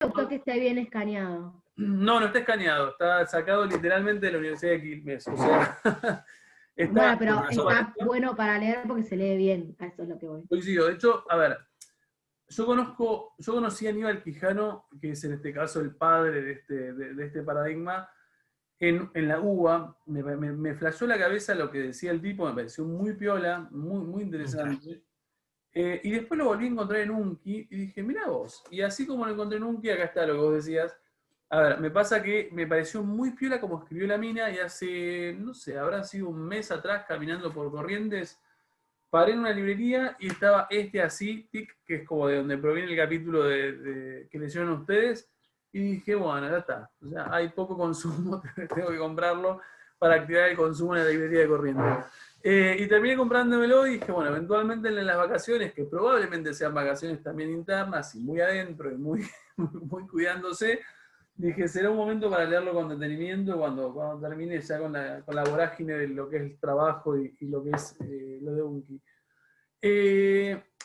gustó que esté bien escaneado. No, no está escaneado, está sacado literalmente de la Universidad de Quilmes. O sea, está Bueno, pero con está bueno para leer porque se lee bien. A eso es lo que voy. coincido. De hecho, a ver, yo conocí a Aníbal Quijano, que es en este caso el padre de este paradigma, en la UBA. Me flashó la cabeza lo que decía el tipo, me pareció muy piola, muy interesante. Y después lo volví a encontrar en Unki y dije, mirá vos. Y así como lo encontré en Unki, acá está lo que vos decías. A ver, me pasa que me pareció muy piola como escribió la mina y hace, no sé, habrá sido un mes atrás caminando por Corrientes, paré en una librería y estaba este así, tic, que es como de donde proviene el capítulo que leyeron ustedes, y dije, bueno, ya está. O sea, hay poco consumo, tengo que comprarlo para activar el consumo en la librería de Corrientes. Y terminé comprándomelo y dije, bueno, eventualmente en las vacaciones, que probablemente sean vacaciones también internas y muy adentro y muy cuidándose, dije, será un momento para leerlo con detenimiento cuando termine ya con la vorágine de lo que es el trabajo y lo que es lo de Unki.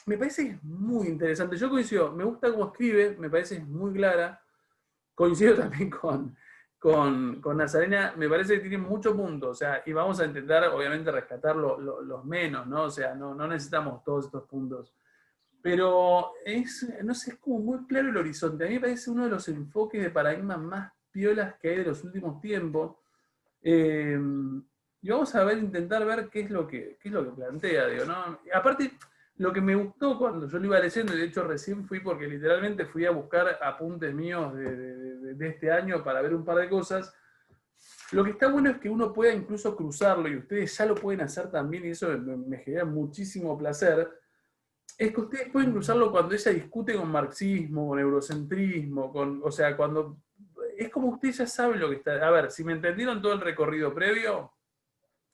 Me parece que es muy interesante. Yo coincido, me gusta cómo escribe, me parece que es muy clara. Coincido también con Nazarena, me parece que tiene muchos puntos. O sea, y vamos a intentar, obviamente, rescatar los menos, ¿no? O sea, no necesitamos todos estos puntos. Pero no sé, es como muy claro el horizonte. A mí me parece uno de los enfoques de paradigmas más piolas que hay de los últimos tiempos. Eh, y vamos a intentar ver qué es lo que plantea, digo, ¿no? Y aparte, lo que me gustó cuando yo lo iba leyendo, y de hecho recién fui porque literalmente fui a buscar apuntes míos de este año para ver un par de cosas. Lo que está bueno es que uno pueda incluso cruzarlo, y ustedes ya lo pueden hacer también, y eso me genera muchísimo placer. Es que ustedes pueden cruzarlo cuando ella discute con marxismo, con eurocentrismo, o sea, cuando es como ustedes ya saben lo que está. A ver, si me entendieron todo el recorrido previo,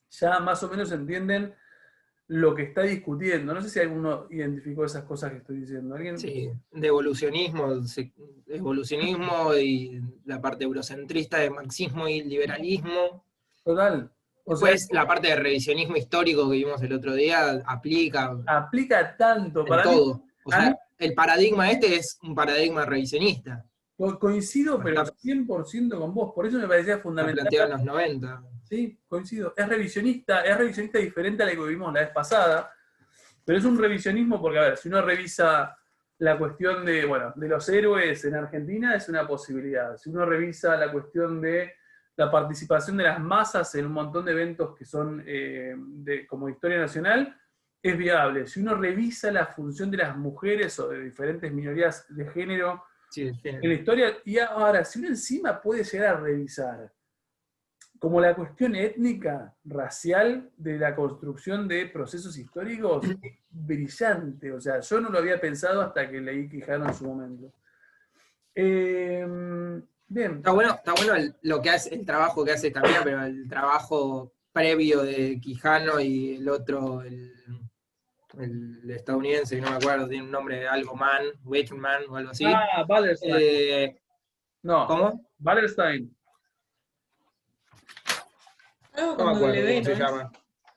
ya más o menos entienden lo que está discutiendo. No sé si alguno identificó esas cosas que estoy diciendo. ¿Alguien? Sí, de evolucionismo y la parte eurocentrista de marxismo y liberalismo. Total. O sea, Después la parte de revisionismo histórico que vimos el otro día aplica tanto. en Para mí, todo. O a mí sea, el paradigma este es un paradigma revisionista. coincido, pero Está, 100% con vos. Por eso me parecía está fundamental. planteado en los 90. Sí, coincido. Es revisionista diferente a la que vivimos la vez pasada, pero es un revisionismo porque, a ver, si uno revisa la cuestión de los héroes en Argentina, es una posibilidad. Si uno revisa la cuestión de la participación de las masas en un montón de eventos que son como historia nacional, es viable. Si uno revisa la función de las mujeres o de diferentes minorías de género Sí, en la historia, y ahora, si uno encima puede llegar a revisar como la cuestión étnica, racial, de la construcción de procesos históricos, es brillante. O sea, yo no lo había pensado hasta que leí Quijano en su momento. Bien. Está bueno lo que hace, el trabajo que hace también, pero el trabajo previo de Quijano y el otro, el estadounidense, que no me acuerdo, tiene un nombre, algo Man, Waitman o algo así. Wallerstein. No, ¿Cómo? Wallerstein. Algo No con me acuerdo W, cómo se ¿no es? llama.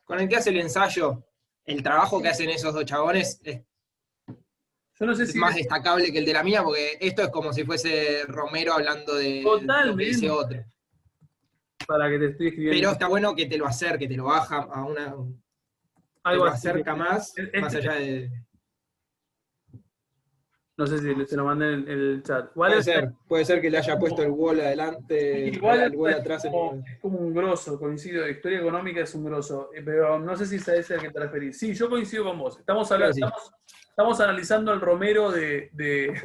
Con el que hace el ensayo, el trabajo que hacen esos dos chabones Yo no sé es si más destacable que el de la mía, porque esto es como si fuese Romero hablando de lo que dice totalmente otro. para que te estoy escribiendo. Pero está bueno que te lo acerque, te lo baja a una. Te Algo lo así. acerca más allá de. No sé si se lo mandé en el chat. Puede ser que le haya puesto el wall adelante, Igual el wall atrás. es como un grosso, coincido. Historia económica es un grosso, pero no sé si es a ese al que te referís. Sí, yo coincido con vos. Estamos hablando, Creo que sí. estamos analizando el Romero de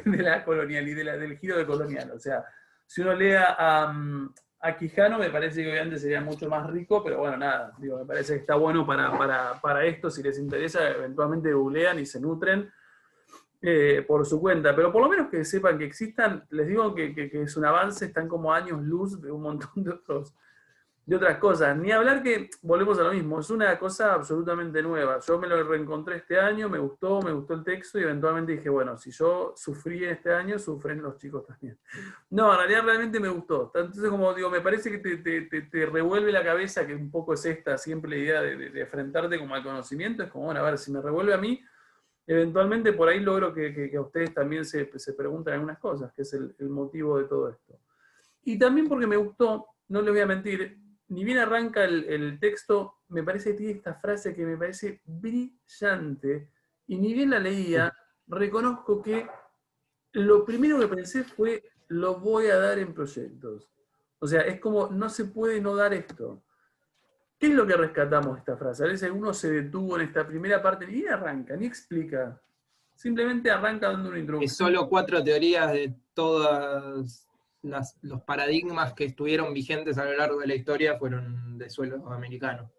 la colonial y del giro de colonial. O sea, si uno lee a Quijano, me parece que obviamente sería mucho más rico, pero bueno, nada. Digo, me parece que está bueno para esto. Si les interesa, eventualmente googlean y se nutren. Por su cuenta, pero por lo menos que sepan que existan, les digo que es un avance, están como años luz de un montón de otras cosas. Ni hablar que, volvemos a lo mismo, es una cosa absolutamente nueva. Yo me lo reencontré este año, me gustó el texto y eventualmente dije, bueno, si yo sufrí este año, sufren los chicos también. No, en realidad realmente me gustó. Entonces, como digo, me parece que te revuelve la cabeza, que un poco es esta siempre la idea de enfrentarte como al conocimiento, es como, bueno, a ver, si me revuelve a mí, eventualmente por ahí logro que a ustedes también se pregunten algunas cosas, que es el motivo de todo esto. Y también porque me gustó, no les voy a mentir, ni bien arranca el texto, me parece que tiene esta frase que me parece brillante, y ni bien la leía, reconozco que lo primero que pensé fue, lo voy a dar en proyectos. O sea, es como, no se puede no dar esto. ¿Qué es lo que rescatamos de esta frase? A veces uno se detuvo en esta primera parte, ni arranca, ni explica. Simplemente arranca dando una Que introducción. solo 4 teorías de todos los paradigmas que estuvieron vigentes a lo largo de la historia fueron de suelo americano.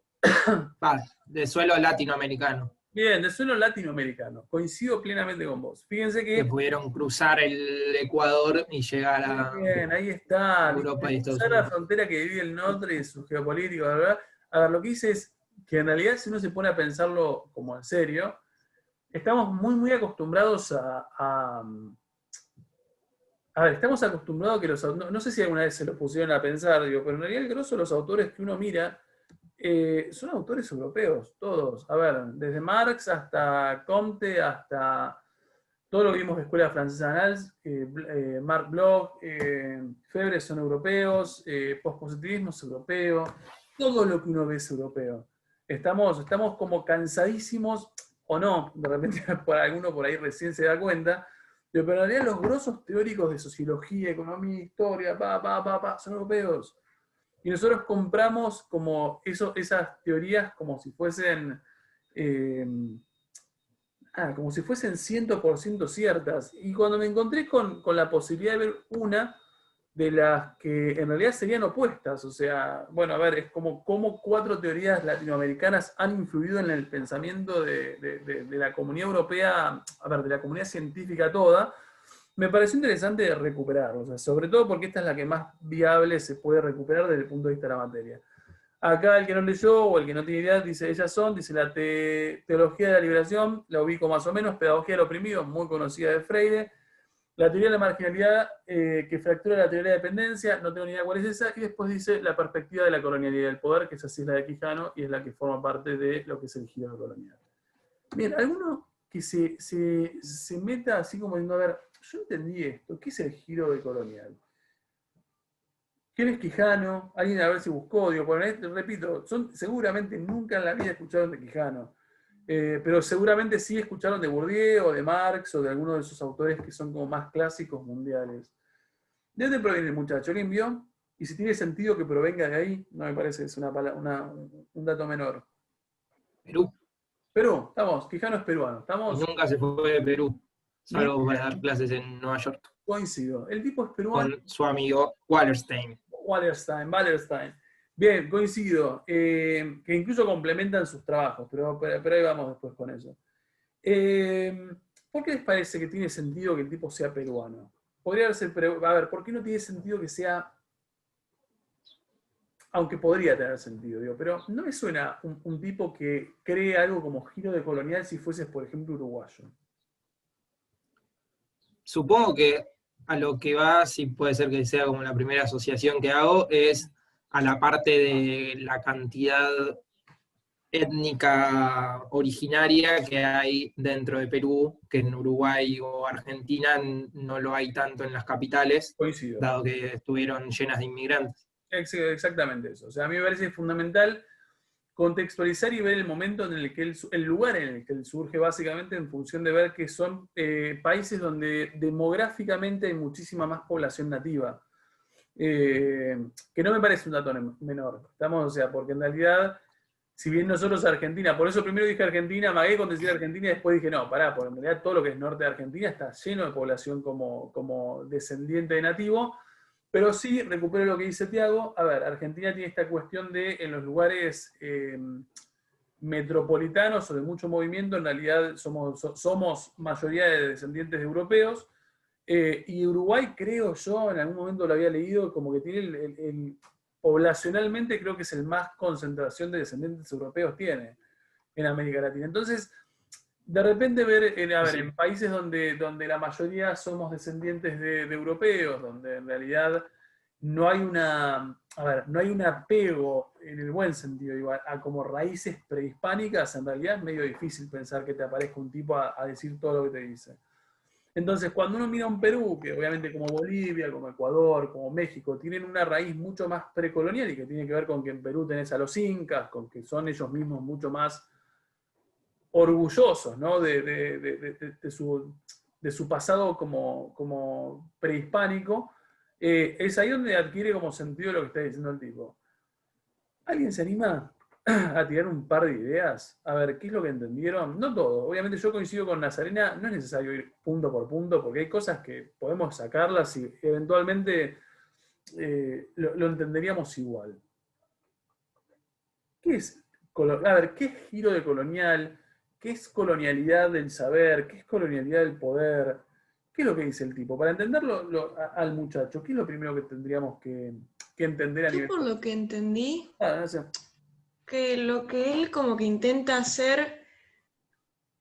De suelo latinoamericano. Bien, de suelo latinoamericano. Coincido plenamente con vos. Fíjense Que que... pudieron cruzar el Ecuador y llegar a Bien, ahí está. Europa y Estados Cruzar la Unidos. frontera que divide el norte y su geopolítica, ¿verdad? A ver, lo que dice es que en realidad, si uno se pone a pensarlo como en serio, estamos muy acostumbrados a ver, estamos acostumbrados a que los autores, no sé si alguna vez se lo pusieron a pensar, digo, pero en realidad el grosso de los autores que uno mira son autores europeos, todos. A ver, desde Marx hasta Comte, hasta todo lo que vimos de Escuela Francesa Annals, Marc Bloch, Febvre son europeos, pospositivismo es europeo, todo lo que uno ve es europeo. Estamos como cansadísimos, o no, de repente por alguno por ahí recién se da cuenta, pero en realidad los grosos teóricos de sociología, economía, historia, son europeos. Y nosotros compramos como esas teorías como si fuesen... como si fuesen 100% ciertas. Y cuando me encontré con la posibilidad de ver una de las que en realidad serían opuestas, o sea, bueno, a ver, es como 4 teorías latinoamericanas han influido en el pensamiento de la comunidad europea, a ver, de la comunidad científica toda, me pareció interesante recuperarlo, o sea, sobre todo porque esta es la que más viable se puede recuperar desde el punto de vista de la materia. Acá el que no leyó o el que no tiene idea dice, dice la teología de la liberación, la ubico más o menos, pedagogía del oprimido, muy conocida de Freire, la teoría de la marginalidad que fractura la teoría de la dependencia, no tengo ni idea cuál es esa, y después dice la perspectiva de la colonialidad del poder, que esa sí es la de Quijano y es la que forma parte de lo que es el giro colonial. Bien, alguno que se meta así como diciendo, a ver, yo entendí esto, ¿qué es el giro de colonial? ¿Quién es Quijano? Alguien a ver si buscó, digo, bueno, repito, seguramente nunca en la vida escucharon de Quijano, pero seguramente sí escucharon de Bourdieu o de Marx o de alguno de esos autores que son como más clásicos mundiales. ¿De dónde proviene el muchacho? ¿Alguien vio? Y si tiene sentido que provenga de ahí, no me parece que es un dato menor. Perú. Perú, estamos, Quijano es peruano, Y estamos. nunca se fue de Perú, salvo para dar clases en Nueva York. Coincido. El tipo es peruano. Con su amigo Wallerstein. Wallerstein. Bien, coincido. Que incluso complementan sus trabajos, pero ahí vamos después con eso. ¿Por qué les parece que tiene sentido que el tipo sea peruano? Podría ser, a ver, ¿por qué no tiene sentido que sea, aunque podría tener sentido, digo, pero no me suena un tipo que cree algo como giro de colonial si fueses, por ejemplo, uruguayo? Supongo que a lo que va, si puede ser que sea como la primera asociación que hago, es a la parte de la cantidad étnica originaria que hay dentro de Perú, que en Uruguay o Argentina no lo hay tanto en las capitales, Coincido. dado que estuvieron llenas de inmigrantes. Exactamente eso. O sea, a mí me parece fundamental contextualizar y ver el momento en el que el lugar en el que él surge, básicamente en función de ver que son países donde demográficamente hay muchísima más población nativa. Que no me parece un dato menor. ¿Estamos? O sea, porque en realidad, si bien nosotros Argentina, por eso primero dije Argentina, amagué con decir Argentina y después dije no, pará, porque en realidad todo lo que es norte de Argentina está lleno de población como descendiente de nativo. Pero sí, recupero lo que dice Tiago. A ver, Argentina tiene esta cuestión de, en los lugares metropolitanos o de mucho movimiento, en realidad somos mayoría de descendientes de europeos. Y Uruguay, creo yo, en algún momento lo había leído, como que tiene poblacionalmente creo que es el más concentración de descendientes europeos tiene en América Latina. Entonces, de repente ver, en países donde la mayoría somos descendientes de europeos, donde en realidad no hay no hay un apego en el buen sentido, digo, a como raíces prehispánicas. En realidad es medio difícil pensar que te aparezca un tipo a decir todo lo que te dice. Entonces, cuando uno mira un Perú, que obviamente como Bolivia, como Ecuador, como México, tienen una raíz mucho más precolonial y que tiene que ver con que en Perú tenés a los incas, con que son ellos mismos mucho más orgullosos, ¿no? de su pasado como prehispánico, es ahí donde adquiere como sentido lo que está diciendo el tipo. ¿Alguien se anima a tirar un par de ideas? A ver, ¿qué es lo que entendieron? No todo. Obviamente yo coincido con Nazarena, no es necesario ir punto por punto, porque hay cosas que podemos sacarlas y eventualmente lo entenderíamos igual. ¿Qué es? A ver, ¿qué es giro de colonial? ¿Qué es colonialidad del saber? ¿Qué es colonialidad del poder? ¿Qué es lo que dice el tipo? Para entenderlo al muchacho, ¿qué es lo primero que tendríamos que entender a Yo nivel... por lo que entendí, No sé. que lo que él como que intenta hacer,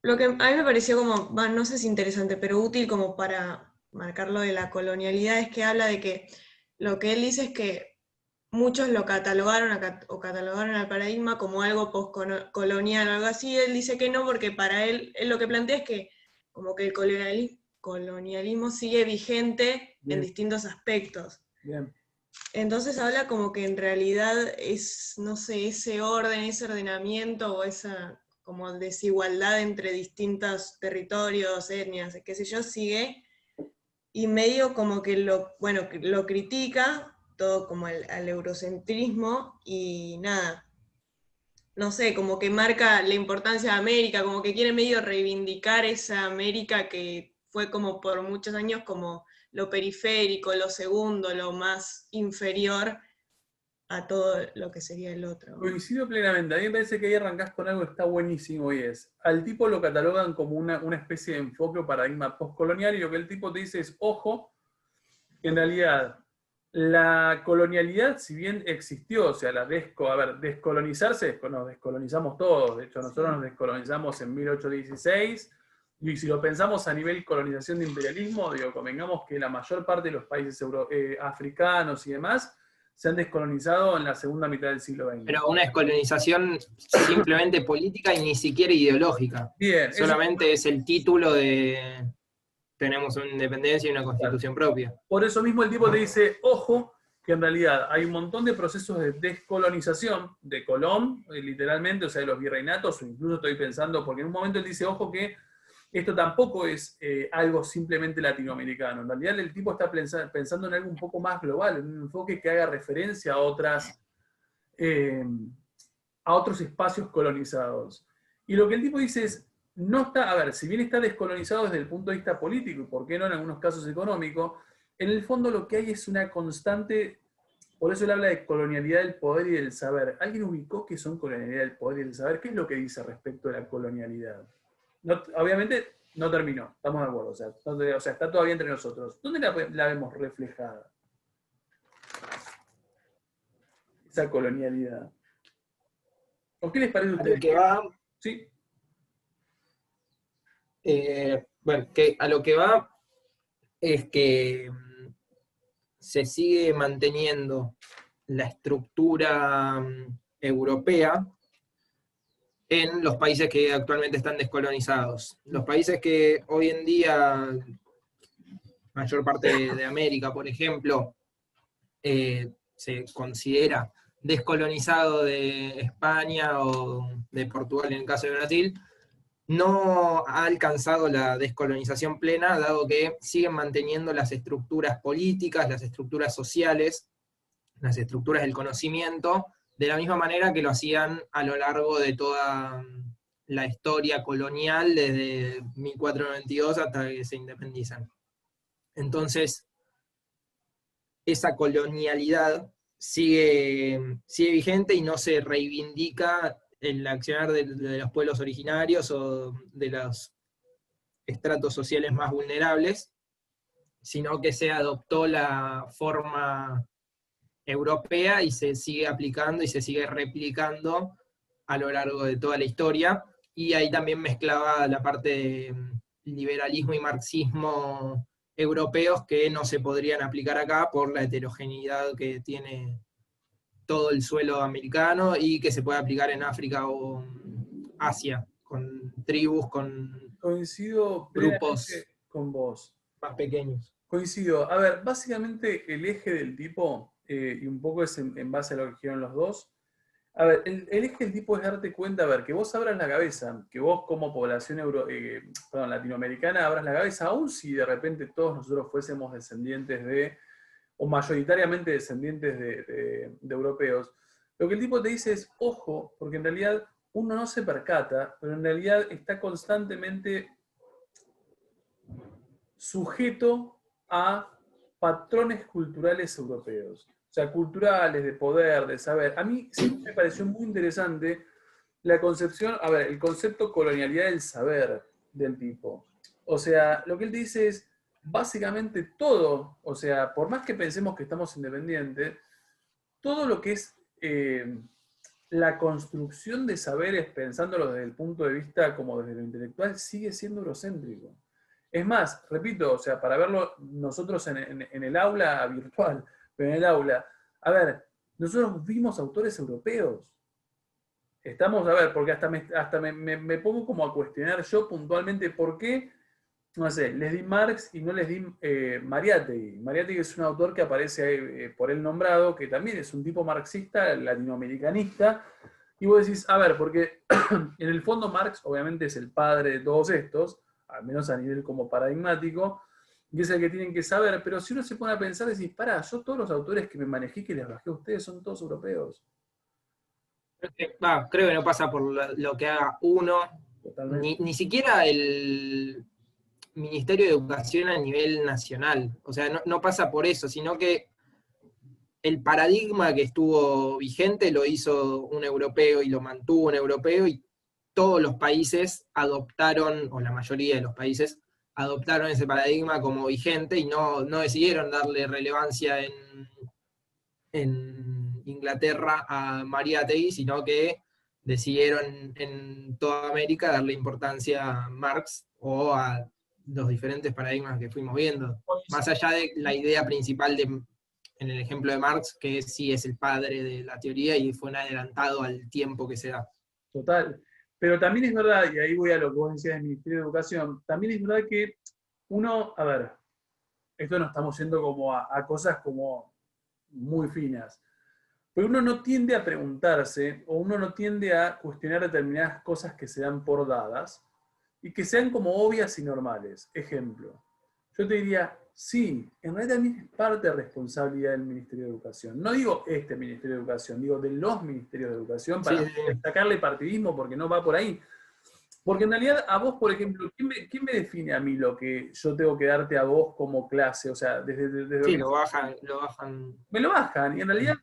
lo que a mí me pareció como, no sé si interesante, pero útil como para marcar lo de la colonialidad, es que habla de que lo que él dice es que muchos lo catalogaron o catalogaron al paradigma como algo postcolonial o algo así. Él dice que no, porque para él lo que plantea es que como que el colonialismo sigue vigente Bien. en distintos aspectos. Bien. Entonces habla como que en realidad es, no sé, ese orden, ese ordenamiento o esa como desigualdad entre distintos territorios, etnias, qué sé yo, sigue, y medio como que lo critica, todo como al eurocentrismo, y nada, no sé, como que marca la importancia de América, como que quiere medio reivindicar esa América que fue como por muchos años como lo periférico, lo segundo, lo más inferior a todo lo que sería el otro. Coincido plenamente. A mí me parece que ahí arrancás con algo que está buenísimo y es, al tipo lo catalogan como una especie de enfoque o paradigma postcolonial y lo que el tipo te dice es, ojo, que en realidad la colonialidad, si bien existió, o sea, descolonizarse, nos descolonizamos todos. De hecho, nosotros nos descolonizamos en 1816, y si lo pensamos a nivel colonización de imperialismo, digo, convengamos que la mayor parte de los países africanos y demás se han descolonizado en la segunda mitad del siglo XX. Pero una descolonización simplemente política y ni siquiera ideológica. Bien, solamente es el título de tenemos una independencia y una constitución propia. Por eso mismo el tipo te dice, ojo, que en realidad hay un montón de procesos de descolonización de Colón, literalmente, o sea, de los virreinatos, o incluso estoy pensando, porque en un momento él dice, ojo, que esto tampoco es algo simplemente latinoamericano. En realidad el tipo está pensando en algo un poco más global, en un enfoque que haga referencia a otros espacios colonizados. Y lo que el tipo dice es, no está, a ver, si bien está descolonizado desde el punto de vista político, y por qué no en algunos casos económico, en el fondo lo que hay es una constante, por eso él habla de colonialidad del poder y del saber. ¿Alguien ubicó qué son colonialidad del poder y del saber? ¿Qué es lo que dice respecto a la colonialidad? No, obviamente no terminó, estamos de acuerdo, o sea, está todavía entre nosotros. ¿Dónde la vemos reflejada? Esa colonialidad. ¿O qué les parece a ustedes? A lo que va, ¿Sí? bueno, que a lo que va es que se sigue manteniendo la estructura europea en los países que actualmente están descolonizados. Los países que hoy en día, mayor parte de América, por ejemplo, se considera descolonizado de España o de Portugal en el caso de Brasil, no ha alcanzado la descolonización plena, dado que siguen manteniendo las estructuras políticas, las estructuras sociales, las estructuras del conocimiento, de la misma manera que lo hacían a lo largo de toda la historia colonial, desde 1492 hasta que se independizan. Entonces, esa colonialidad sigue vigente y no se reivindica el accionar de los pueblos originarios o de los estratos sociales más vulnerables, sino que se adoptó la forma europea y se sigue aplicando y se sigue replicando a lo largo de toda la historia, y ahí también mezclaba la parte de liberalismo y marxismo europeos que no se podrían aplicar acá por la heterogeneidad que tiene todo el suelo americano y que se puede aplicar en África o Asia, con tribus, con Coincido grupos plenamente con vos. más pequeños. Coincido. A ver, básicamente el eje del tipo, y un poco es en base a lo que dijeron los dos, a ver, el eje del tipo es darte cuenta, a ver, que vos abras la cabeza, que vos como población latinoamericana abras la cabeza, aun si de repente todos nosotros fuésemos descendientes de, o mayoritariamente descendientes de europeos, lo que el tipo te dice es, ojo, porque en realidad uno no se percata, pero en realidad está constantemente sujeto a patrones culturales europeos. O sea, culturales, de poder, de saber. A mí siempre me pareció muy interesante la concepción, a ver, el concepto colonialidad del saber del tipo. O sea, lo que él dice es, básicamente todo, o sea, por más que pensemos que estamos independientes, todo lo que es la construcción de saberes, pensándolo desde el punto de vista como desde lo intelectual, sigue siendo eurocéntrico. Es más, repito, o sea, para verlo nosotros en el aula virtual, pero en el aula, a ver, nosotros vimos autores europeos. Estamos, a ver, porque hasta me pongo como a cuestionar yo puntualmente por qué, no sé, les di Marx y no les di Mariátegui. Mariátegui es un autor que aparece por él nombrado, que también es un tipo marxista, latinoamericanista, y vos decís, a ver, porque en el fondo Marx obviamente es el padre de todos estos, al menos a nivel como paradigmático, y es el que tienen que saber, pero si uno se pone a pensar, decís, pará, yo todos los autores que me manejé, que les bajé a ustedes, son todos europeos. Creo que no pasa por lo que haga uno, ni siquiera el Ministerio de Educación a nivel nacional. O sea, no pasa por eso, sino que el paradigma que estuvo vigente lo hizo un europeo y lo mantuvo un europeo, y todos los países adoptaron, o la mayoría de los países, adoptaron ese paradigma como vigente y no decidieron darle relevancia en Inglaterra a Mariátegui, sino que decidieron en toda América darle importancia a Marx o a los diferentes paradigmas que fuimos viendo. Más allá de la idea principal en el ejemplo de Marx, que sí es el padre de la teoría y fue un adelantado al tiempo que se da. Total. Pero también es verdad, y ahí voy a lo que vos decías del Ministerio de Educación, también es verdad que uno, a ver, esto no estamos yendo como a cosas como muy finas, pero uno no tiende a preguntarse, o uno no tiende a cuestionar determinadas cosas que se dan por dadas, y que sean como obvias y normales. Ejemplo, yo te diría, sí, en realidad también es parte de responsabilidad del Ministerio de Educación. No digo este Ministerio de Educación, digo de los Ministerios de Educación, para sacarle partidismo, porque no va por ahí. Porque en realidad a vos, por ejemplo, ¿quién me define a mí lo que yo tengo que darte a vos como clase? O sea, desde sí, lo bajan. Me lo bajan, y en realidad,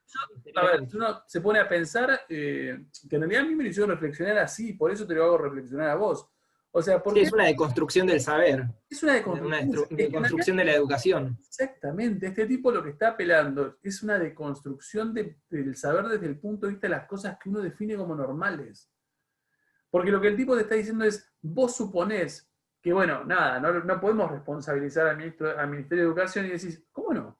a ver, uno se pone a pensar que en realidad a mí me lo hicieron reflexionar así, por eso te lo hago reflexionar a vos. O sea, porque es una deconstrucción del saber. Es una deconstrucción de la educación. Exactamente. Este tipo lo que está apelando es una deconstrucción del saber desde el punto de vista de las cosas que uno define como normales. Porque lo que el tipo te está diciendo es, vos suponés que, bueno, nada, no podemos responsabilizar al Ministerio de Educación y decís, ¿cómo no?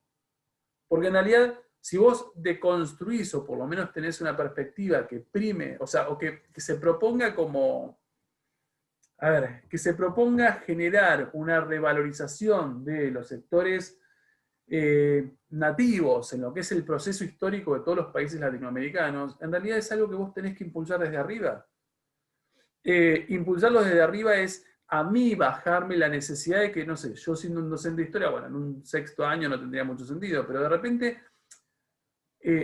Porque en realidad, si vos deconstruís, o por lo menos tenés una perspectiva que prime, o sea, o que se proponga como... A ver, que se proponga generar una revalorización de los sectores nativos en lo que es el proceso histórico de todos los países latinoamericanos, en realidad es algo que vos tenés que impulsar desde arriba. Impulsarlo desde arriba es a mí bajarme la necesidad de que, no sé, yo siendo un docente de historia, bueno, en un sexto año no tendría mucho sentido, pero de repente,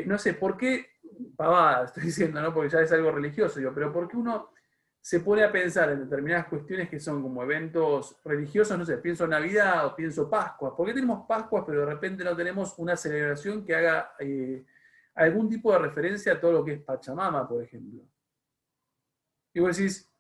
no sé, ¿por qué? Pavada, estoy diciendo, ¿no? Porque ya es algo religioso, digo, pero ¿por qué uno se pone a pensar en determinadas cuestiones que son como eventos religiosos? No sé, pienso Navidad o pienso Pascua. ¿Por qué tenemos Pascuas pero de repente no tenemos una celebración que haga algún tipo de referencia a todo lo que es Pachamama, por ejemplo? Y vos decís,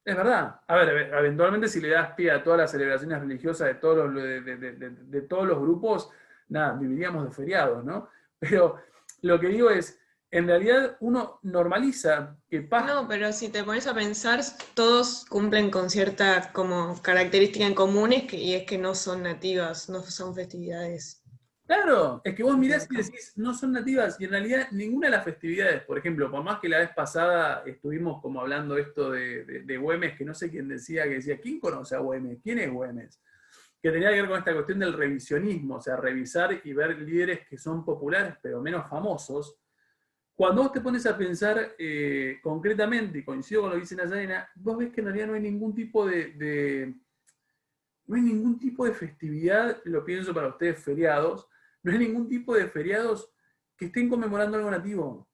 es verdad. A ver, eventualmente si le das pie a todas las celebraciones religiosas de todos los grupos, nada, viviríamos de feriados, ¿no? Pero lo que digo es, en realidad uno normaliza que pasa. No, pero si te pones a pensar, todos cumplen con cierta como característica en comunes y es que no son nativas, no son festividades. Claro, es que vos mirás y Acá. decís, no son nativas, y en realidad ninguna de las festividades, por ejemplo, por más que la vez pasada estuvimos como hablando esto de Güemes, que no sé quién decía, ¿quién conoce a Güemes? ¿Quién es Güemes? Que tenía que ver con esta cuestión del revisionismo, o sea, revisar y ver líderes que son populares pero menos famosos. Cuando vos te pones a pensar concretamente, y coincido con lo que dice Nayarena, vos ves que en realidad no hay ningún tipo no hay ningún tipo de festividad, lo pienso para ustedes, feriados, no hay ningún tipo de feriados que estén conmemorando algo nativo.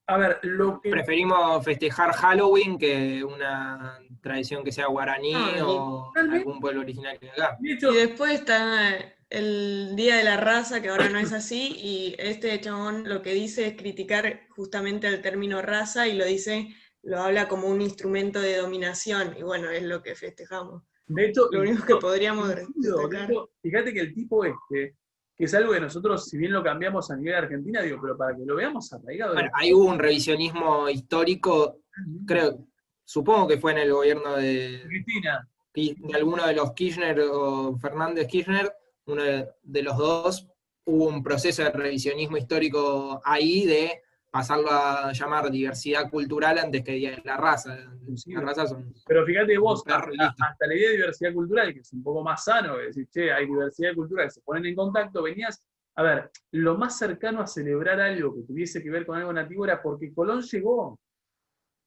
A ver, lo que... Preferimos festejar Halloween que una tradición que sea guaraní No, o Realmente, algún pueblo originario de acá. de hecho, y después está el Día de la Raza, que ahora no es así, y este chabón lo que dice es criticar justamente el término raza y lo habla como un instrumento de dominación, y bueno, es lo que festejamos. de hecho, Lo único que podríamos de destacar. hecho, fíjate que el tipo este, que es algo que nosotros, si bien lo cambiamos a nivel argentina, digo, pero para que lo veamos arraigado. Bueno, ahí hubo un revisionismo histórico, creo, supongo que fue en el gobierno Cristina, de alguno de los Kirchner o Fernández Kirchner, uno de los dos, hubo un proceso de revisionismo histórico ahí de pasarlo a llamar diversidad cultural antes que Día de la Raza. Sí, Las razas son pero fíjate un vos, perro y listo. hasta la idea de diversidad cultural, que es un poco más sano, que decir, che, hay diversidad cultural, que se ponen en contacto, venías, a ver, lo más cercano a celebrar algo que tuviese que ver con algo nativo era porque Colón llegó,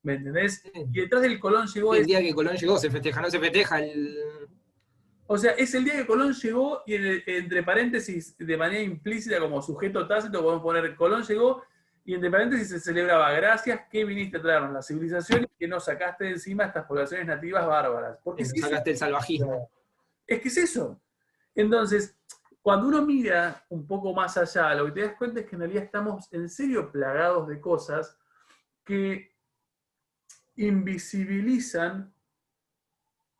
¿me entendés? Y detrás del Colón llegó, El día que Colón llegó se festeja, no se festeja el... o sea, es el día que Colón llegó y entre paréntesis, de manera implícita como sujeto tácito, podemos poner Colón llegó y entre paréntesis se celebraba gracias que viniste a traernos la civilización y que nos sacaste de encima a estas poblaciones nativas bárbaras. Porque Nos si eso, sacaste el salvajismo. es que es eso. Entonces, cuando uno mira un poco más allá, lo que te das cuenta es que en realidad estamos en serio plagados de cosas que invisibilizan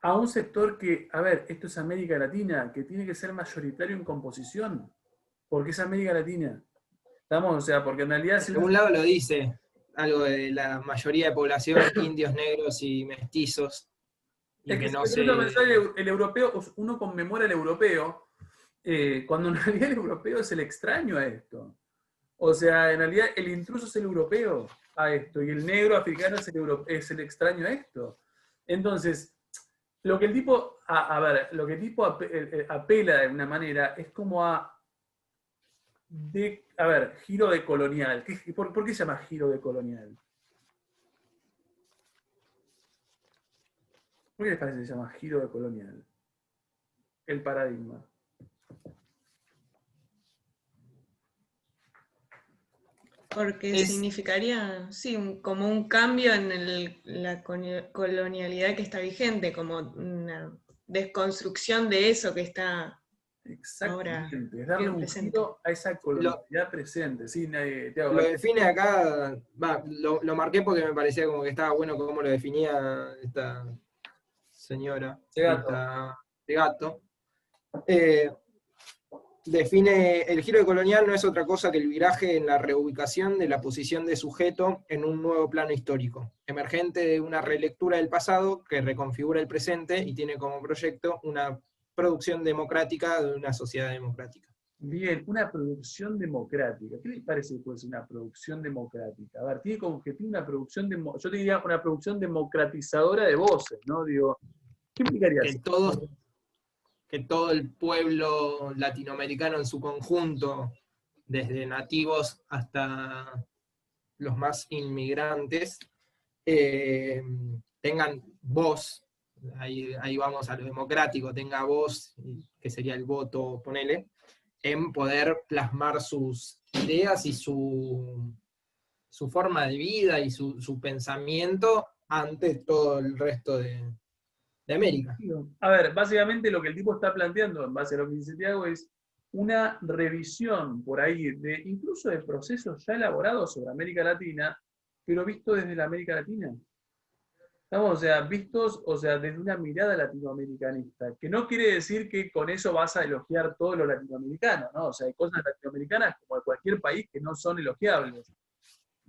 a un sector que, a ver, esto es América Latina, que tiene que ser mayoritario en composición, porque es América Latina. ¿Estamos? O sea, porque en realidad... En algún lado lo dice, algo de la mayoría de población, indios, negros y mestizos, y es que que si no te pones a se... pensar el europeo, uno conmemora el europeo, cuando en realidad el europeo es el extraño a esto. O sea, en realidad el intruso es el europeo a esto, y el negro africano es el extraño a esto. Entonces, lo que el tipo, a ver, lo que el tipo apela de una manera es como a ver, giro de colonial. ¿Por qué se llama giro de colonial? ¿Por qué les parece que se llama giro de colonial? El paradigma. Porque Es, significaría, sí, como un cambio en la colonialidad que está vigente, como una desconstrucción de eso que está ahora Exactamente, es darle bien un presente. giro a esa colonialidad presente. Sí, lo define acá, lo marqué porque me parecía como que estaba bueno cómo lo definía esta señora, de gato. Define el giro colonial no es otra cosa que el viraje en la reubicación de la posición de sujeto en un nuevo plano histórico, emergente de una relectura del pasado que reconfigura el presente y tiene como proyecto una producción democrática de una sociedad democrática. Bien, una producción democrática. ¿Qué les parece que puede ser una producción democrática? A ver, tiene como objetivo una producción, yo te diría una producción democratizadora de voces, ¿no? Digo, ¿qué implicaría eso? Que todo el pueblo latinoamericano en su conjunto, desde nativos hasta los más inmigrantes, tengan voz, ahí vamos a lo democrático, tenga voz, que sería el voto, ponele, en poder plasmar sus ideas y su forma de vida y su pensamiento ante todo el resto de América. A ver, básicamente lo que el tipo está planteando, en base a lo que dice Tiago, es una revisión por ahí, incluso de procesos ya elaborados sobre América Latina, pero visto desde la América Latina. Estamos, o sea, vistos, o sea, desde una mirada latinoamericanista, que no quiere decir que con eso vas a elogiar todo lo latinoamericano, ¿no? O sea, hay cosas latinoamericanas como de cualquier país que no son elogiables.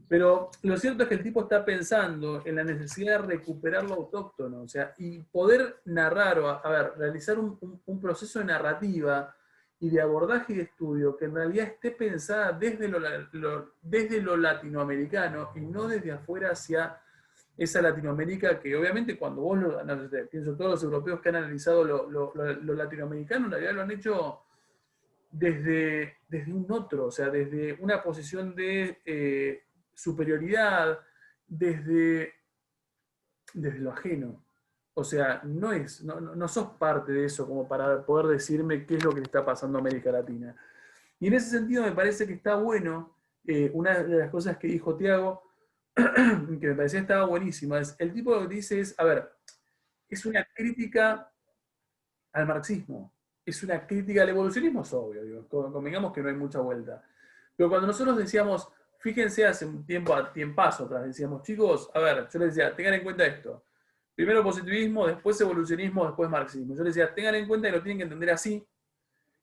Pero lo cierto es que el tipo está pensando en la necesidad de recuperar lo autóctono, o sea, y poder narrar, o a ver, realizar un proceso de narrativa y de abordaje y de estudio que en realidad esté pensada desde lo latinoamericano y no desde afuera hacia esa Latinoamérica que obviamente cuando vos no sé, pienso todos los europeos que han analizado lo latinoamericano, en realidad lo han hecho desde un otro, o sea, desde una posición de superioridad, desde lo ajeno. O sea, no sos parte de eso como para poder decirme qué es lo que le está pasando a América Latina. Y en ese sentido me parece que está bueno, una de las cosas que dijo Tiago, que me parecía estaba buenísima, es el tipo lo que dice es, a ver, es una crítica al marxismo, es una crítica al evolucionismo, es obvio, digo, convengamos que no hay mucha vuelta. Pero cuando nosotros decíamos, fíjense hace un tiempo, a tiempazo atrás, decíamos, chicos, a ver, yo les decía, tengan en cuenta esto. Primero positivismo, después evolucionismo, después marxismo. Yo les decía, tengan en cuenta que lo tienen que entender así,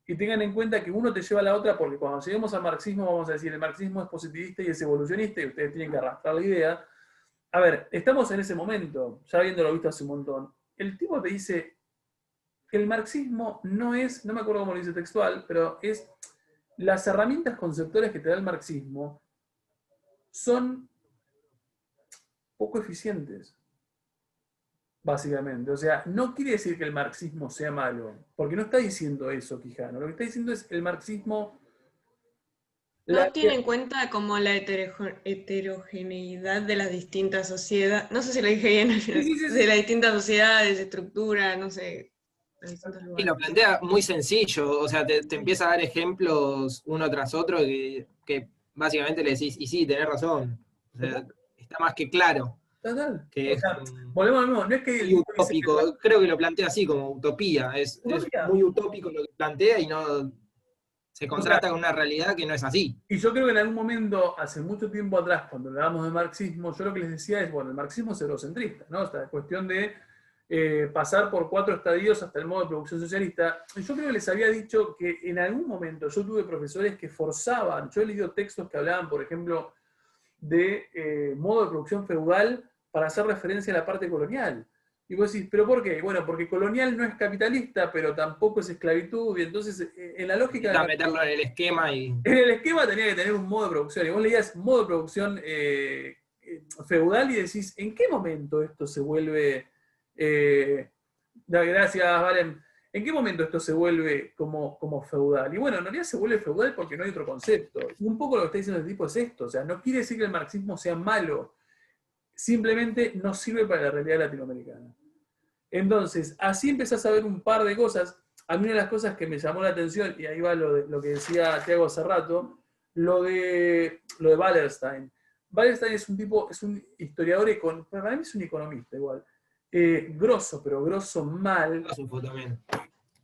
y tengan en cuenta que uno te lleva a la otra, porque cuando lleguemos al marxismo vamos a decir, el marxismo es positivista y es evolucionista, y ustedes tienen que arrastrar la idea. A ver, estamos en ese momento, ya habiéndolo visto hace un montón. El tipo te dice, el marxismo no es, no me acuerdo cómo lo dice textual, pero es las herramientas conceptuales que te da el marxismo son poco eficientes, básicamente. O sea, no quiere decir que el marxismo sea malo, porque no está diciendo eso Quijano. Lo que está diciendo es el marxismo... No tiene en cuenta como la heterogeneidad de las distintas sociedades, no sé si lo dije bien, Sí. de las distintas sociedades, estructura, no sé, los distintos Y lugares. lo plantea muy sencillo, o sea, te empieza a dar ejemplos uno tras otro que básicamente le decís, y sí, tenés razón. O sea, está más que claro. Total. Que O es sea, volvemos al mismo. No es que el muy tipo dice que utópico, creo que lo plantea así, como utopía. Es utopía. muy utópico lo que plantea y no se O sea, contrasta con una realidad que no es así. y yo creo que en algún momento, hace mucho tiempo atrás, cuando hablábamos de marxismo, yo lo que les decía es, bueno, el marxismo es eurocentrista, ¿no? O sea, es cuestión de pasar por 4 estadios hasta el modo de producción socialista. Y yo creo que les había dicho que en algún momento yo tuve profesores que forzaban, yo he leído textos que hablaban, por ejemplo, de modo de producción feudal para hacer referencia a la parte colonial. Y vos decís, ¿pero por qué? Bueno, porque colonial no es capitalista, pero tampoco es esclavitud, y entonces en la lógica Necesita meterlo en el esquema y... en el esquema tenía que tener un modo de producción, y vos leías modo de producción feudal y decís, ¿en qué momento esto se vuelve... gracias, Valen. ¿En qué momento esto se vuelve como feudal? Y bueno, en realidad se vuelve feudal porque no hay otro concepto. Y un poco lo que está diciendo el tipo es esto, o sea, no quiere decir que el marxismo sea malo, simplemente no sirve para la realidad latinoamericana. Entonces, así empezás a ver un par de cosas. A mí una de las cosas que me llamó la atención, y ahí va lo que decía Tiago hace rato, lo de Wallerstein. Wallerstein es un historiador, para mí es un economista igual, grosso, pero grosso mal. Filósofo también.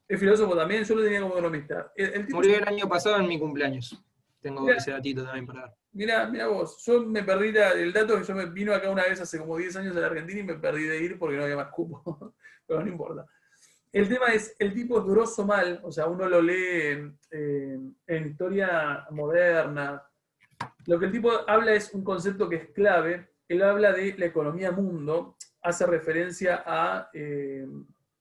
Es filósofo también, yo lo tenía como economista. El tipo Murió el año pasado en mi cumpleaños. Tengo Mirá. ese datito también para dar. Mirá vos, yo me perdí el dato que yo me vino acá una vez hace como 10 años a la Argentina y me perdí de ir porque no había más cupo, pero no importa. El tema es, el tipo es grosso mal, o sea, uno lo lee en historia moderna. Lo que el tipo habla es un concepto que es clave, él habla de la economía mundo, hace referencia a,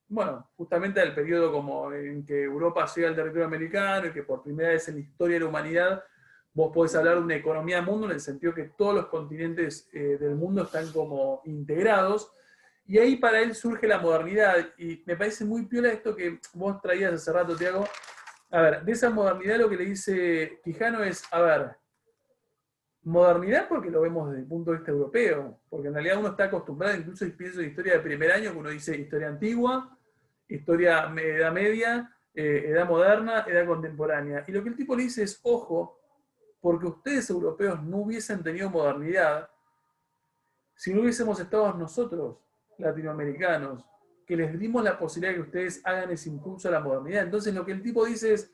bueno, justamente al periodo como en que Europa llega al territorio americano y que por primera vez en la historia de la humanidad vos podés hablar de una economía mundo en el sentido que todos los continentes del mundo están como integrados. Y ahí para él surge la modernidad, y me parece muy piola esto que vos traías hace rato, Tiago. A ver, de esa modernidad lo que le dice Quijano es, a ver, modernidad porque lo vemos desde el punto de vista europeo, porque en realidad uno está acostumbrado, incluso pienso en historia de primer año, que uno dice historia antigua, historia edad media, edad moderna, edad contemporánea. Y lo que el tipo le dice es, ojo, porque ustedes europeos no hubiesen tenido modernidad si no hubiésemos estado nosotros, latinoamericanos, que les dimos la posibilidad de que ustedes hagan ese impulso a la modernidad. Entonces lo que el tipo dice es,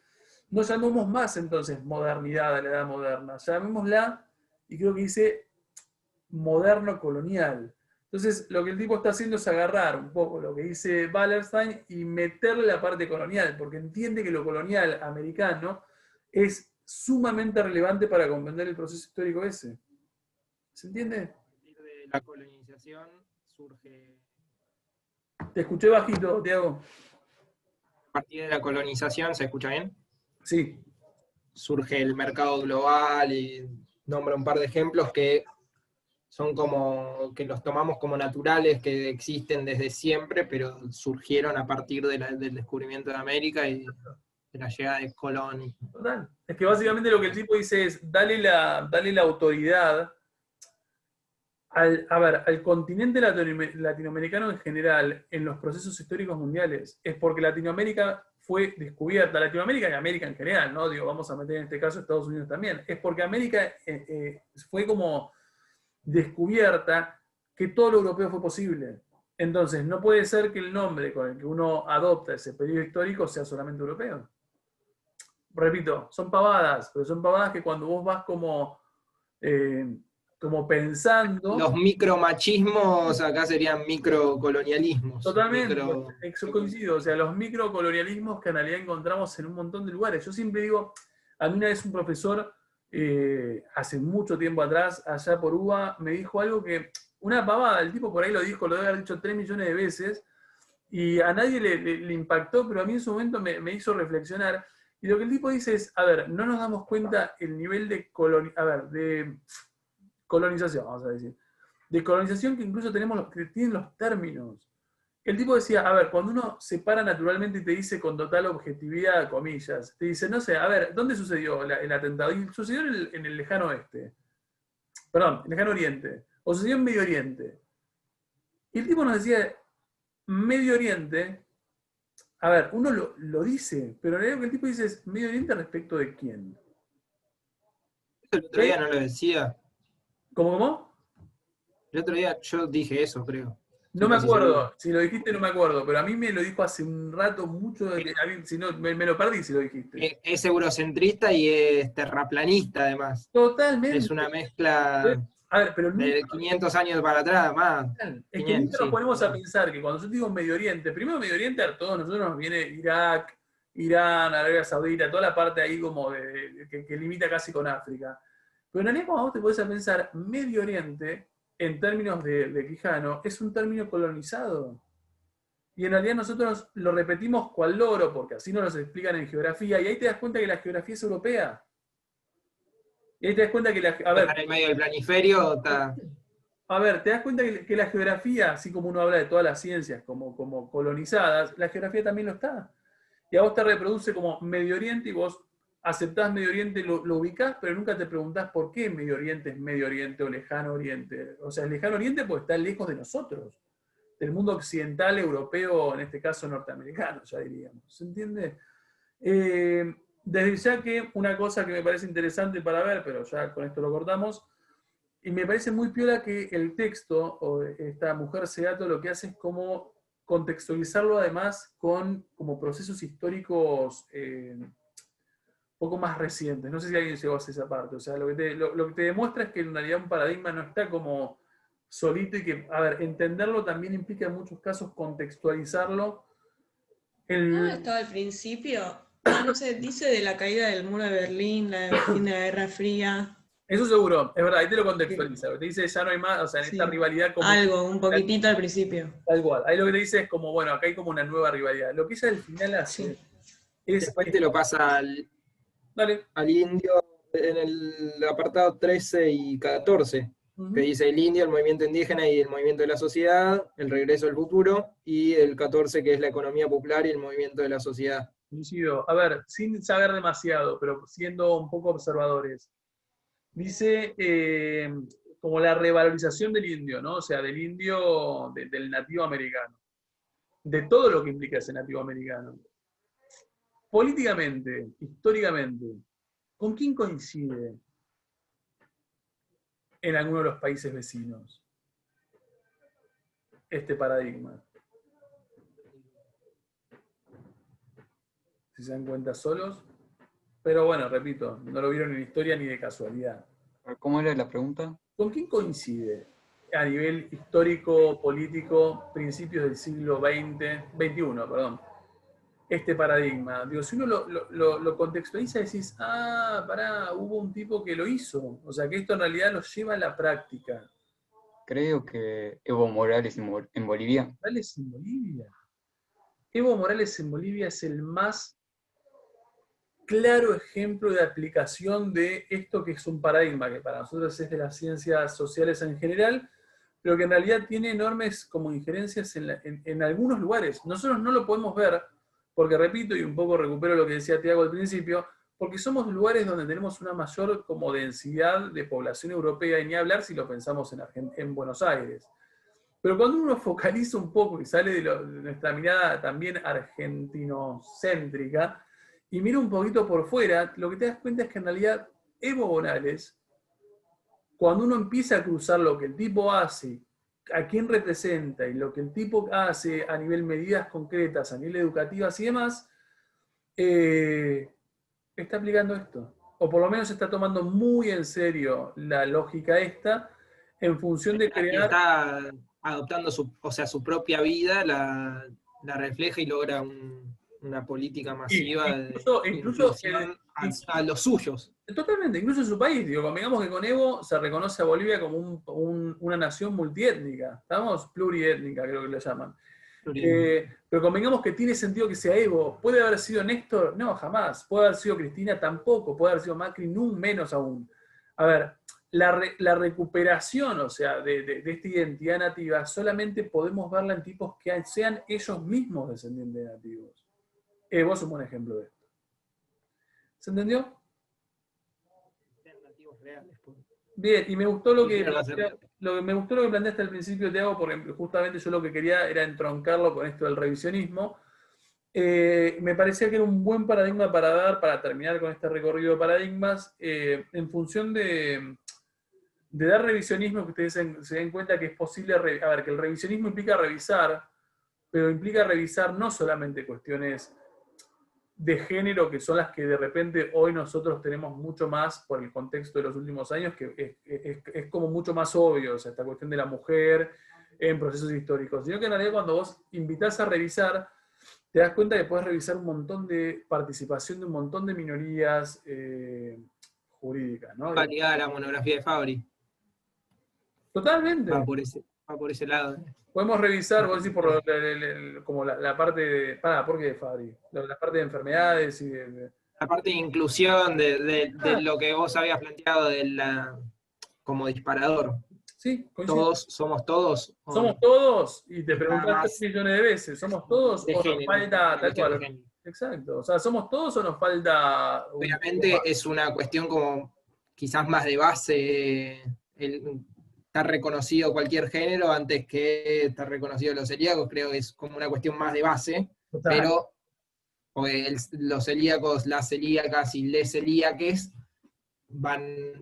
no llamemos más entonces modernidad a la edad moderna, llamémosla, y creo que dice moderno colonial. Entonces lo que el tipo está haciendo es agarrar un poco lo que dice Wallerstein y meterle la parte colonial, porque entiende que lo colonial americano es sumamente relevante para comprender el proceso histórico ese. ¿Se entiende? A partir de la colonización surge... Te escuché bajito, Tiago. A partir de la colonización, ¿se escucha bien? Sí. Surge el mercado global y nombra un par de ejemplos que son como, que los tomamos como naturales, que existen desde siempre, pero surgieron a partir del descubrimiento de América y de la llegada de Colón. Total. Es que básicamente lo que el tipo dice es, dale la autoridad al continente latinoamericano en general, en los procesos históricos mundiales. Es porque Latinoamérica fue descubierta, Latinoamérica y América en general, ¿no? Digo, vamos a meter en este caso Estados Unidos también. Es porque América fue como descubierta que todo lo europeo fue posible. Entonces, no puede ser que el nombre con el que uno adopta ese periodo histórico sea solamente europeo. Repito, son pavadas, pero son pavadas que cuando vos vas como pensando... Los micromachismos acá serían microcolonialismos. Totalmente, eso coincido. O sea, los microcolonialismos que en realidad encontramos en un montón de lugares. Yo siempre digo, a mí una vez un profesor, hace mucho tiempo atrás, allá por UBA, me dijo algo que, una pavada, el tipo por ahí lo dijo, lo debe haber dicho 3 millones de veces, y a nadie le impactó, pero a mí en su momento me hizo reflexionar. Y lo que el tipo dice es, a ver, no nos damos cuenta el nivel de colonización, vamos a decir. De colonización que incluso que tienen los términos. El tipo decía, a ver, cuando uno se para naturalmente y te dice con total objetividad, comillas, te dice, no sé, a ver, ¿dónde sucedió el atentado? Y sucedió en el lejano oeste. Perdón, en el lejano oriente. O sucedió en Medio Oriente. Y el tipo nos decía, Medio Oriente, a ver, uno lo dice, pero en realidad lo que el tipo dice es, ¿Medio Oriente respecto de quién? El otro día no lo decía. ¿Cómo? El otro día yo dije eso, creo. No me acuerdo, si lo dijiste no me acuerdo, pero a mí me lo dijo hace un rato mucho, si no, me lo perdí si lo dijiste. Es eurocentrista y es terraplanista además. Totalmente. Es una mezcla a ver, pero de 500 años para atrás, más. Es que nunca nos ponemos a pensar que cuando yo digo Medio Oriente, primero Medio Oriente a todos nosotros nos viene Irak, Irán, Arabia Saudita, toda la parte ahí como que limita casi con África. Pero en realidad cuando vos te podés a pensar, Medio Oriente, en términos de Quijano, es un término colonizado. Y en realidad nosotros lo repetimos cual loro, porque así nos lo explican en geografía, y ahí te das cuenta que la geografía es europea. Y ahí te das cuenta que a ver, en el medio del planiferio está... A ver, te das cuenta que la geografía, así como uno habla de todas las ciencias como colonizadas, la geografía también lo está. Y a vos te reproduce como Medio Oriente y vos aceptás Medio Oriente, lo ubicás, pero nunca te preguntás por qué Medio Oriente es Medio Oriente o Lejano Oriente. O sea, el Lejano Oriente pues está lejos de nosotros, del mundo occidental, europeo, en este caso norteamericano, ya diríamos. ¿Se entiende? Desde ya que una cosa que me parece interesante para ver, pero ya con esto lo cortamos, y me parece muy piola que el texto, o esta mujer Seato, lo que hace es como contextualizarlo además con como procesos históricos un poco más recientes. No sé si alguien llegó a hacer esa parte. O sea, lo que te demuestra es que en realidad un paradigma no está como solito y que, a ver, entenderlo también implica en muchos casos contextualizarlo. ¿No estaba al principio? No sé, dice de la caída del muro de Berlín, la fin de la Guerra Fría. Eso seguro, es verdad, ahí te lo contextualiza. Te dice, ya no hay más, o sea, en esta rivalidad como... Algo, un poquitito al principio. Tal cual. Ahí lo que te dice es como, bueno, acá hay como una nueva rivalidad. Lo que ella al final hace es... Después te lo pasa al indio en el apartado 13 y 14, que dice el indio, el movimiento indígena y el movimiento de la sociedad, el regreso al futuro, y el 14 que es la economía popular y el movimiento de la sociedad. A ver, sin saber demasiado, pero siendo un poco observadores. Dice como la revalorización del indio, ¿no? O sea, del indio, del nativo americano. De todo lo que implica ese nativo americano. Políticamente, históricamente, ¿con quién coincide en alguno de los países vecinos este paradigma? Si se dan cuenta solos. Pero bueno, repito, no lo vieron en historia ni de casualidad. ¿Cómo era la pregunta? ¿Con quién coincide a nivel histórico, político, principios del siglo XXI, perdón? este paradigma. Digo, si uno lo contextualiza, decís, pará, hubo un tipo que lo hizo. O sea, que esto en realidad lo lleva a la práctica. Creo que Evo Morales en Bolivia. Morales en Bolivia. Evo Morales en Bolivia es el más claro ejemplo de aplicación de esto que es un paradigma, que para nosotros es de las ciencias sociales en general, pero que en realidad tiene enormes como injerencias en algunos lugares. Nosotros no lo podemos ver, porque repito, y un poco recupero lo que decía Tiago al principio, porque somos lugares donde tenemos una mayor como densidad de población europea, y ni hablar si lo pensamos en Buenos Aires. Pero cuando uno focaliza un poco y sale de nuestra mirada también argentinocéntrica, y mira un poquito por fuera, lo que te das cuenta es que en realidad Evo Morales, cuando uno empieza a cruzar lo que el tipo hace, a quién representa y lo que el tipo hace a nivel medidas concretas, a nivel educativas y demás, está aplicando esto. O por lo menos está tomando muy en serio la lógica esta en función de crear... Está adoptando su propia vida, la refleja y logra una política masiva incluso a los suyos. Totalmente, incluso en su país. Digo, convengamos que con Evo se reconoce a Bolivia como una nación multiétnica. ¿Estamos? Pluriétnica, creo que lo llaman. Pero convengamos que tiene sentido que sea Evo. ¿Puede haber sido Néstor? No, jamás. ¿Puede haber sido Cristina? Tampoco. ¿Puede haber sido Macri? No, menos aún. A ver, la recuperación, o sea, de esta identidad nativa, solamente podemos verla en tipos que sean ellos mismos descendientes de nativos. Vos sos un buen ejemplo de esto. ¿Se entendió? Bien, y me gustó lo que planteaste al principio, Tiago, porque justamente yo lo que quería era entroncarlo con esto del revisionismo. Me parecía que era un buen paradigma para terminar con este recorrido de paradigmas, en función de dar revisionismo, que ustedes se den cuenta que es posible, que el revisionismo implica revisar, pero implica revisar no solamente cuestiones de género, que son las que de repente hoy nosotros tenemos mucho más por el contexto de los últimos años, que es como mucho más obvio, o sea, esta cuestión de la mujer en procesos históricos, sino que en realidad cuando vos invitás a revisar, te das cuenta que podés revisar un montón de participación de un montón de minorías jurídicas, ¿no? Va ligada a la monografía de Fabri. Totalmente. Va por ese lado. Podemos revisar, vos decís, por como la parte de... ¿Por qué de Fabri? La parte de enfermedades y de... La parte de inclusión de lo que vos habías planteado como disparador. Sí, coincido. Somos todos. Somos todos, y te preguntás 3 millones de veces, ¿somos todos o nos falta tal cual? Exacto, o sea, ¿somos todos o nos falta...? Obviamente es una cuestión como quizás más de base, estar reconocido cualquier género antes que estar reconocido los celíacos, creo que es como una cuestión más de base. Total. Pero los celíacos, las celíacas y les celíaques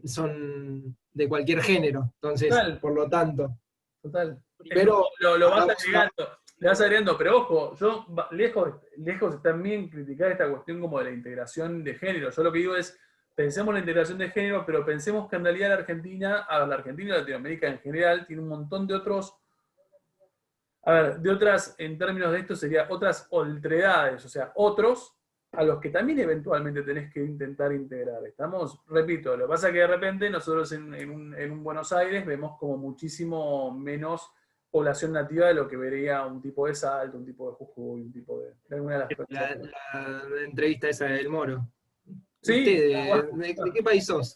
son de cualquier género, entonces, total. Por lo tanto. Total. Pero lo vas agregando, le vas agregando, pero ojo, yo lejos también criticar esta cuestión como de la integración de género. Yo lo que digo es, pensemos en la integración de género, pero pensemos que en realidad la Argentina y Latinoamérica en general, tiene un montón de otros, en términos de esto sería otras otredades, o sea, otros a los que también eventualmente tenés que intentar integrar. Repito, lo que pasa es que de repente nosotros en un Buenos Aires vemos como muchísimo menos población nativa de lo que vería un tipo de Salto, un tipo de Jujuy, un tipo de alguna de las personas. La entrevista esa del Moro. ¿Sí? ¿De qué país sos?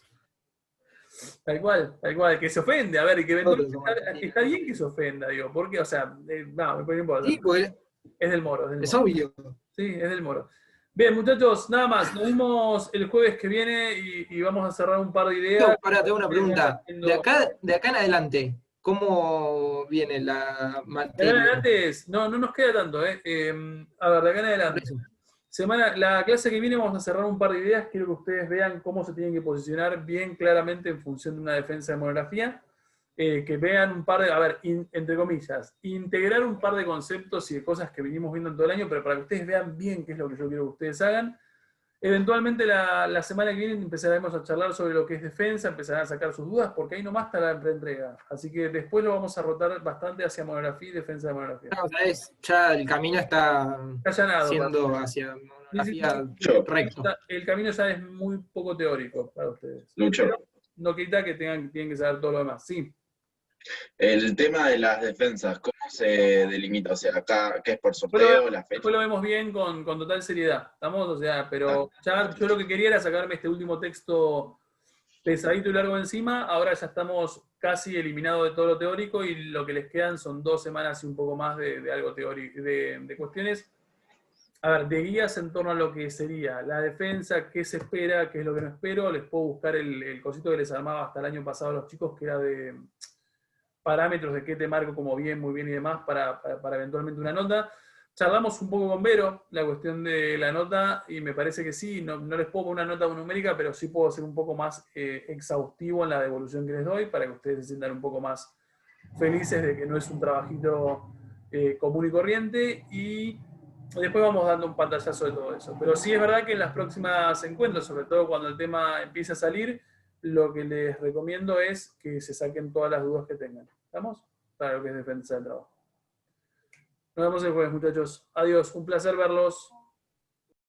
Tal cual, que se ofende, y que eventualmente está bien que se ofenda, digo, porque, o sea, me importa. Sí, pues, es del Moro. Es obvio. Sí, es del Moro. Bien, muchachos, nada más. Nos vemos el jueves que viene y vamos a cerrar un par de ideas. Tengo una pregunta. De acá en adelante, ¿cómo viene la materia? De acá en adelante no nos queda tanto, de acá en adelante. La clase que viene vamos a cerrar un par de ideas. Quiero que ustedes vean cómo se tienen que posicionar bien claramente en función de una defensa de monografía. Que vean un par de, entre comillas, integrar un par de conceptos y de cosas que venimos viendo en todo el año, pero para que ustedes vean bien qué es lo que yo quiero que ustedes hagan. Eventualmente la semana que viene empezaremos a charlar sobre lo que es defensa, empezarán a sacar sus dudas, porque ahí nomás está la preentrega. Así que después lo vamos a rotar bastante hacia monografía y defensa de monografía. No, ¿sabes? Ya el camino está Allanado, siendo hacia monografía recto. El camino ya es muy poco teórico para ustedes. Lucho. Pero no quita que tienen que saber todo lo demás. Sí. El tema de las defensas, ¿cómo se delimita? O sea, acá, ¿qué es por sorteo, la fecha? Después lo vemos bien con total seriedad. ¿Estamos? O sea, pero ya yo lo que quería era sacarme este último texto pesadito y largo encima. Ahora ya estamos casi eliminados de todo lo teórico y lo que les quedan son 2 semanas y un poco más de algo teórico, de cuestiones. A ver, de guías en torno a lo que sería la defensa, qué se espera, qué es lo que no espero. Les puedo buscar el cosito que les armaba hasta el año pasado a los chicos, que era de parámetros de qué te marco como bien, muy bien y demás para eventualmente una nota. Charlamos un poco con Vero la cuestión de la nota y me parece que sí, no les puedo poner una nota numérica, pero sí puedo ser un poco más exhaustivo en la devolución que les doy para que ustedes se sientan un poco más felices de que no es un trabajito común y corriente, y después vamos dando un pantallazo de todo eso. Pero sí es verdad que en las próximas encuentros, sobre todo cuando el tema empiece a salir, lo que les recomiendo es que se saquen todas las dudas que tengan. ¿Estamos? Para lo que es defensa del trabajo. Nos vemos el jueves, muchachos. Adiós, un placer verlos.